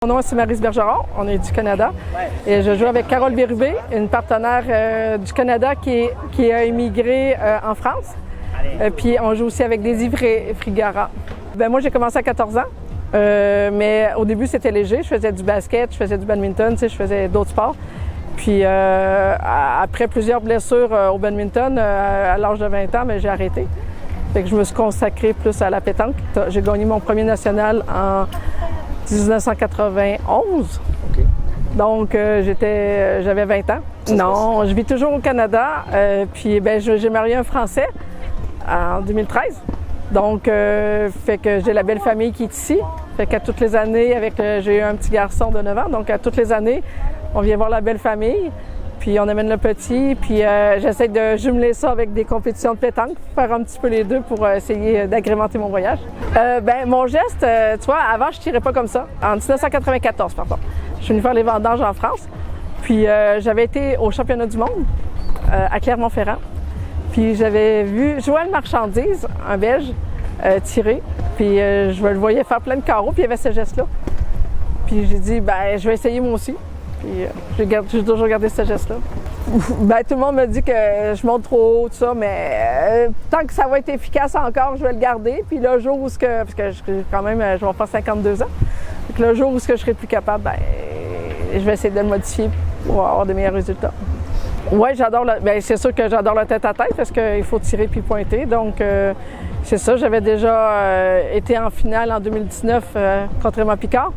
Mon nom, c'est Maryse Bergeron, on est du Canada. Et je joue avec Carole Bérubé, une partenaire du Canada qui a immigré en France. Puis on joue aussi avec Daisy Frigara. Moi, j'ai commencé à 14 ans, mais au début, c'était léger. Je faisais du basket, je faisais du badminton, je faisais d'autres sports. Puis après plusieurs blessures au badminton, à l'âge de 20 ans, j'ai arrêté. Fait que je me suis consacrée plus à la pétanque. J'ai gagné mon premier national en 1991. Okay. Donc, j'avais 20 ans. Non, je vis toujours au Canada. Puis, j'ai marié un Français en 2013. Donc, fait que j'ai la belle famille qui est ici. Fait qu'à toutes les années, j'ai eu un petit garçon de 9 ans. Donc, à toutes les années, on vient voir la belle famille. Puis, on amène le petit. Puis, j'essaie de jumeler ça avec des compétitions de pétanque, faire un petit peu les deux pour essayer d'agrémenter mon voyage. Mon geste, tu vois, avant, je tirais pas comme ça. En 1994, pardon. Je suis venue faire les vendanges en France. Puis, j'avais été au championnat du monde à Clermont-Ferrand. Puis, j'avais vu Joël Marchandise, un Belge, tirer. Puis, je le voyais faire plein de carreaux, puis il y avait ce geste-là. Puis, j'ai dit, je vais essayer moi aussi. Puis, j'ai toujours gardé ce geste-là. Tout le monde me dit que je monte trop haut, tout ça, mais tant que ça va être efficace encore, je vais le garder. Puis le jour où parce que quand même, je vais faire 52 ans. Donc le jour où je serai plus capable, je vais essayer de le modifier pour avoir de meilleurs résultats. Oui, j'adore c'est sûr que j'adore le tête-à-tête parce qu'il faut tirer puis pointer. Donc c'est ça, j'avais déjà été en finale en 2019 contre Emma Picard.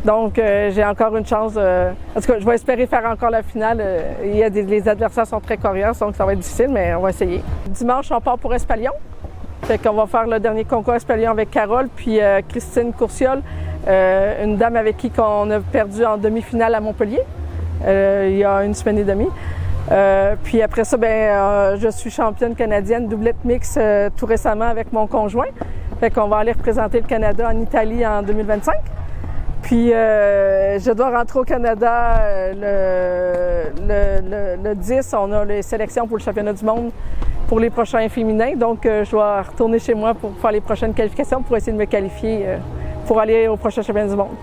Donc, j'ai encore une chance. En tout cas, je vais espérer faire encore la finale. Les adversaires sont très coriaces, donc ça va être difficile, mais on va essayer. Dimanche, on part pour Espalion. Fait qu'on va faire le dernier concours Espalion avec Carole, puis Christine Courciol, une dame avec qui on a perdu en demi-finale à Montpellier, il y a une semaine et demie. Puis après ça, je suis championne canadienne doublette mix tout récemment avec mon conjoint. Fait qu'on va aller représenter le Canada en Italie en 2025. Puis, je dois rentrer au Canada le 10. On a les sélections pour le championnat du monde pour les prochains féminins. Donc, je dois retourner chez moi pour faire les prochaines qualifications pour essayer de me qualifier pour aller au prochain championnat du monde.